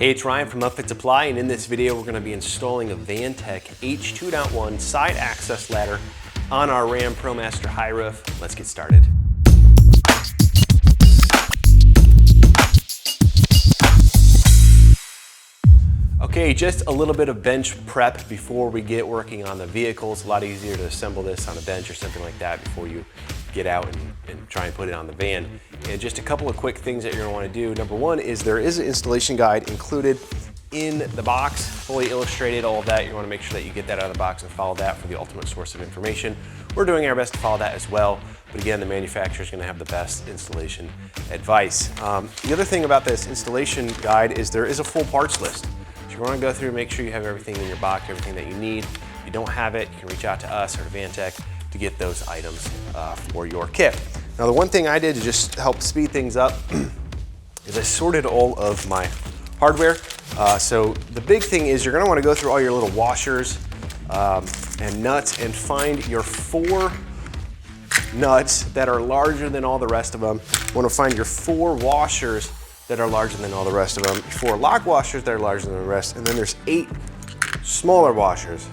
Hey, it's Ryan from UpfitSupply, and in this video we're going to be installing a Vantech H2.1 side access ladder on our Ram ProMaster high roof. Let's get started. Okay, just a little bit of bench prep before we get working on the vehicle. It's a lot easier to assemble this on a bench or something like that before you get out and try and put it on the van. And just a couple of quick things that you're gonna wanna do. Number one is there is an installation guide included in the box, fully illustrated, all of that. You wanna make sure that you get that out of the box and follow that for the ultimate source of information. We're doing our best to follow that as well. But again, the manufacturer is gonna have the best installation advice. The other thing about this installation guide is there is a full parts list. So you wanna go through and make sure you have everything in your box, everything that you need. If you don't have it, you can reach out to us or to Vantech to get those items for your kit. Now, the one thing I did to just help speed things up is I sorted all of my hardware. So the big thing is you're gonna wanna go through all your little washers and nuts and find your 4 nuts that are larger than all the rest of them. You wanna find your 4 washers that are larger than all the rest of them, 4 lock washers that are larger than the rest, and then there's 8 smaller washers.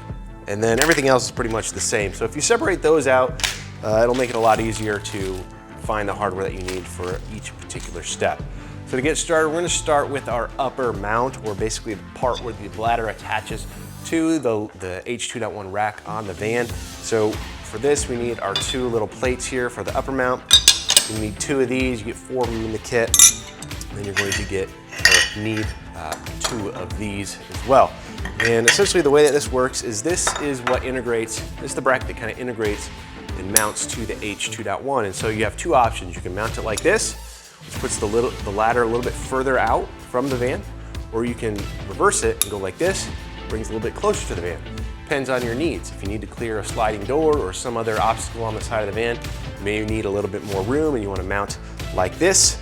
And then everything else is pretty much the same. So if you separate those out, it'll make it a lot easier to find the hardware that you need for each particular step. So to get started, we're gonna start with our upper mount, or basically the part where the ladder attaches to the H2.1 rack on the van. So for this, we need our 2 little plates here for the upper mount. You need 2 of these, you get 4 of them in the kit. And then you're going to need 2 of these as well. And essentially the way that this works is this is what integrates, this is the bracket that kind of integrates and mounts to the H2.1. And so you have 2 options. You can mount it like this, which puts the ladder a little bit further out from the van, or you can reverse it and go like this, brings it a little bit closer to the van. Depends on your needs. If you need to clear a sliding door or some other obstacle on the side of the van, you may need a little bit more room and you want to mount like this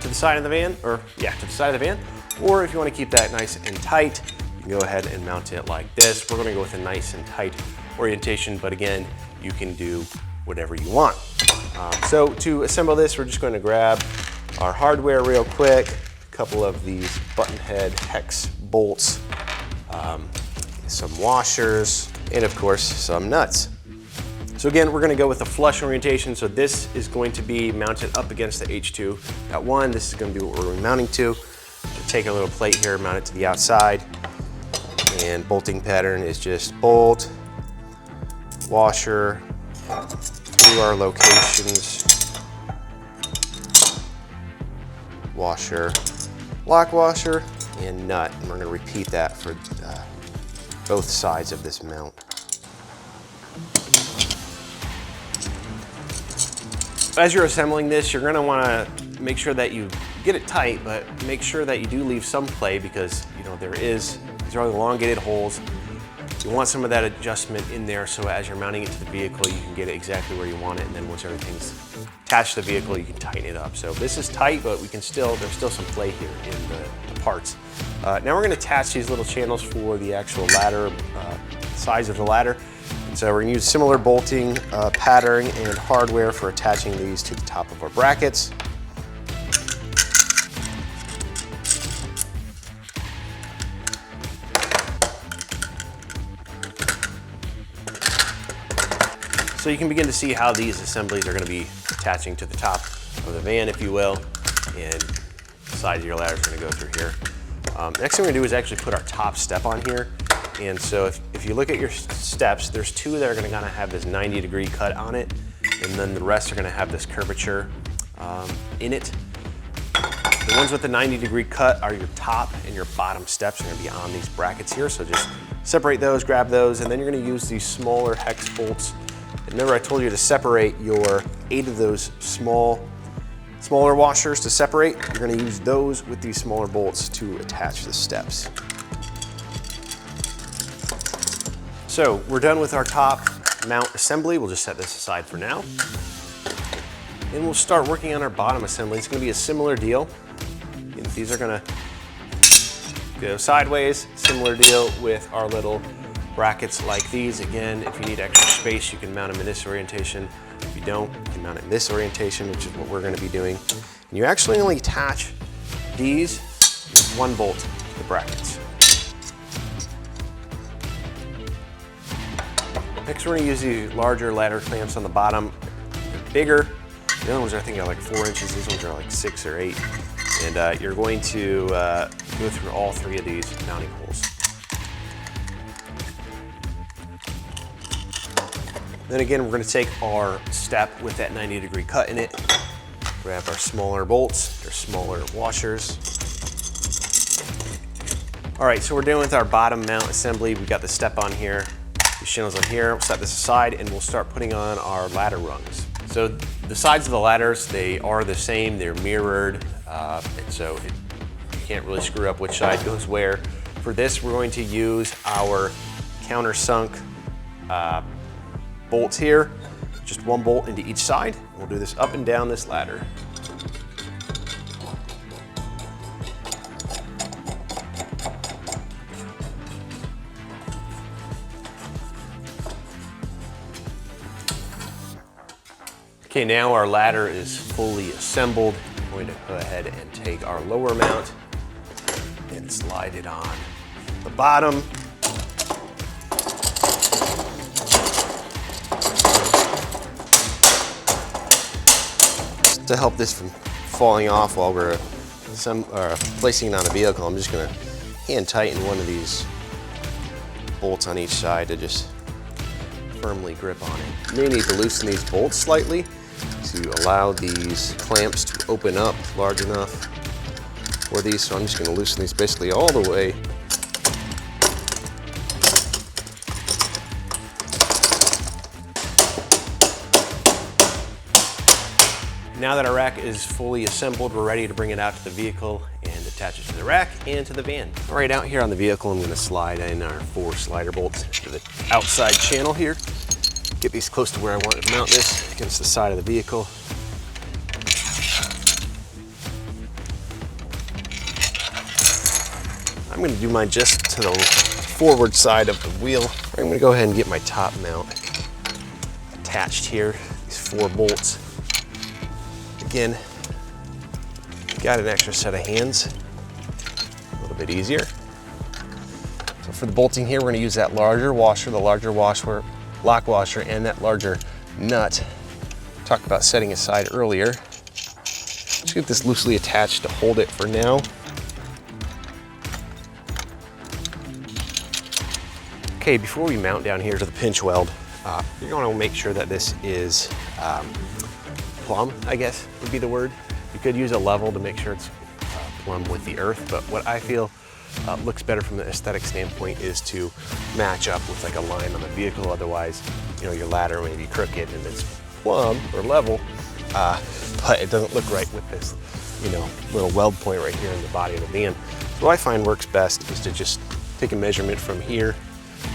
to the side of the van, to the side of the van. Or if you want to keep that nice and tight, you can go ahead and mount it like this. We're going to go with a nice and tight orientation, but again, you can do whatever you want. So to assemble this, we're just going to grab our hardware real quick, a couple of these button head hex bolts, some washers, and of course, some nuts. So again, we're gonna go with a flush orientation. So this is going to be mounted up against the H2.1. This is gonna be what we're mounting to. Take a little plate here, mount it to the outside. And bolting pattern is just bolt, washer, to our locations, washer, lock washer, and nut. And we're gonna repeat that for both sides of this mount. As you're assembling this, you're gonna wanna make sure that you get it tight, but make sure that you do leave some play because these are elongated holes. You want some of that adjustment in there so as you're mounting it to the vehicle, you can get it exactly where you want it, and then once everything's attached to the vehicle, you can tighten it up. So this is tight, but there's still some play here in the parts. Now we're gonna attach these little channels for the actual ladder, size of the ladder. So we're gonna use similar bolting pattern and hardware for attaching these to the top of our brackets. So you can begin to see how these assemblies are gonna be attaching to the top of the van, if you will, and the sides of your ladder is gonna go through here. Next thing we're gonna do is actually put our top step on here. And so if you look at your steps, there's 2 that are gonna kinda have this 90-degree cut on it, and then the rest are gonna have this curvature in it. The ones with the 90-degree cut are your top and your bottom steps are gonna be on these brackets here. So just separate those, grab those, and then you're gonna use these smaller hex bolts. And remember I told you to separate your 8 of those smaller washers to separate. You're gonna use those with these smaller bolts to attach the steps. So we're done with our top mount assembly. We'll just set this aside for now. And we'll start working on our bottom assembly. It's gonna be a similar deal. And these are gonna go sideways, similar deal with our little brackets like these. Again, if you need extra space, you can mount them in this orientation. If you don't, you can mount it in this orientation, which is what we're gonna be doing. And you actually only attach these 1 bolt to the brackets. Next, we're going to use the larger ladder clamps on the bottom. They're bigger. The other ones I think are like 4 inches. These ones are like 6 or 8. And you're going to go through all 3 of these mounting holes. Then again, we're going to take our step with that 90-degree cut in it. Grab our smaller bolts, our smaller washers. All right, so we're done with our bottom mount assembly. We've got the step on here, these channels on here. We'll set this aside and we'll start putting on our ladder rungs. So the sides of the ladders, they are the same, they're mirrored, and so you can't really screw up which side goes where. For this, we're going to use our countersunk bolts here, just 1 bolt into each side. We'll do this up and down this ladder. Okay, now our ladder is fully assembled. I'm going to go ahead and take our lower mount and slide it on the bottom. To help this from falling off while we're placing it on a vehicle, I'm just going to hand tighten one of these bolts on each side to just firmly grip on it. You may need to loosen these bolts slightly to allow these clamps to open up large enough for these. So I'm just going to loosen these basically all the way. Now that our rack is fully assembled, we're ready to bring it out to the vehicle and attach it to the rack and to the van. All right, out here on the vehicle, I'm going to slide in our 4 slider bolts to the outside channel here. Get these close to where I want to mount this against the side of the vehicle. I'm going to do mine just to the forward side of the wheel. I'm going to go ahead and get my top mount attached here, these 4 bolts. Again, got an extra set of hands, a little bit easier. So for the bolting here, we're going to use that larger washer, the larger lock washer, and that larger nut. Talked about setting aside earlier. Just get this loosely attached to hold it for now. Okay, before we mount down here to the pinch weld, you're going to make sure that this is plumb, I guess would be the word. You could use a level to make sure it's plumb with the earth, but what I feel looks better from the aesthetic standpoint is to match up with like a line on the vehicle. Otherwise, you know, your ladder may be crooked and it's plumb or level, but it doesn't look right with this, you know, little weld point right here in the body of the van. So what I find works best is to just take a measurement from here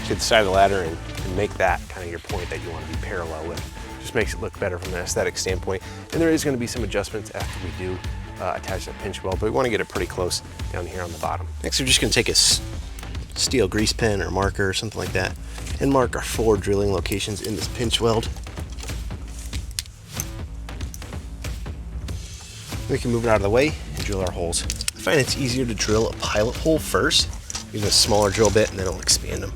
to the side of the ladder and make that kind of your point that you want to be parallel with. Just makes it look better from an aesthetic standpoint. And there is going to be some adjustments after we do attach that pinch weld, but we want to get it pretty close down here on the bottom. Next, we're just going to take a steel grease pen or marker or something like that and mark our 4 drilling locations in this pinch weld. We can move it out of the way and drill our holes. I find it's easier to drill a pilot hole first, using a smaller drill bit, and then I'll expand them.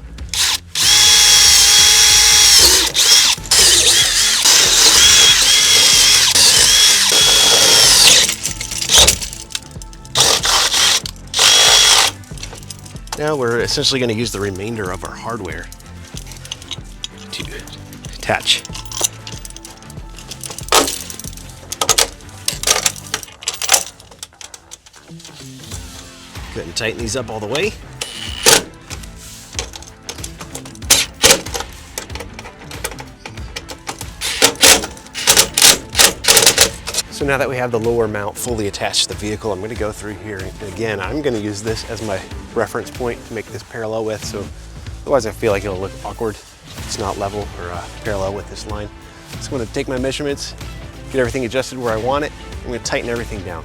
Now we're essentially going to use the remainder of our hardware to attach. Go ahead and tighten these up all the way. So now that we have the lower mount fully attached to the vehicle, I'm going to go through here. And again, I'm going to use this as my reference point to make this parallel with, so otherwise I feel like it'll look awkward if it's not level or parallel with this line. So I'm going to take my measurements, get everything adjusted where I want it. I'm going to tighten everything down.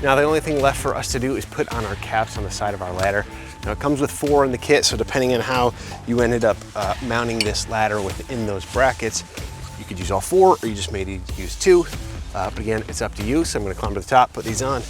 Now the only thing left for us to do is put on our caps on the side of our ladder. Now it comes with 4 in the kit, so depending on how you ended up mounting this ladder within those brackets, you could use all 4 or you just may need to use 2. But again, it's up to you. So I'm gonna climb to the top, put these on.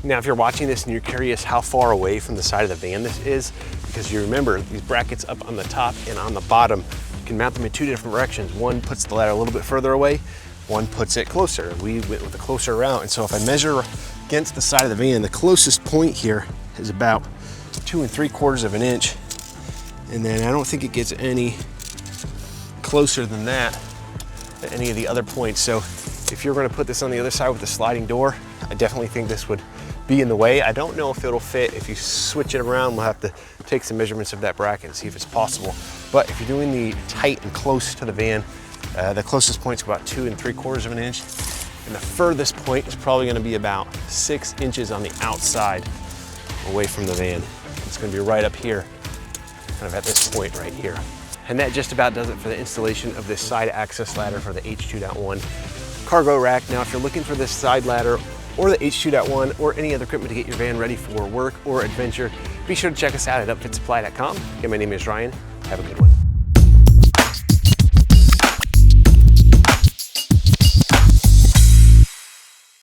Now, if you're watching this and you're curious how far away from the side of the van this is, because you remember these brackets up on the top and on the bottom, you can mount them in 2 different directions. One puts the ladder a little bit further away, one puts it closer. We went with the closer route. And so if I measure against the side of the van, the closest point here is about 2 3/4 of an inch. And then I don't think it gets any closer than that at any of the other points. So if you're gonna put this on the other side with the sliding door, I definitely think this would be in the way. I don't know if it'll fit. If you switch it around, we'll have to take some measurements of that bracket and see if it's possible. But if you're doing the tight and close to the van, the closest point's about 2 3/4 of an inch. And the furthest point is probably gonna be about 6 inches on the outside away from the van. It's gonna be right up here, kind of at this point right here. And that just about does it for the installation of this side access ladder for the H2.1 cargo rack. Now, if you're looking for this side ladder or the H2.1 or any other equipment to get your van ready for work or adventure, be sure to check us out at upfitsupply.com. Again, my name is Ryan. Have a good one.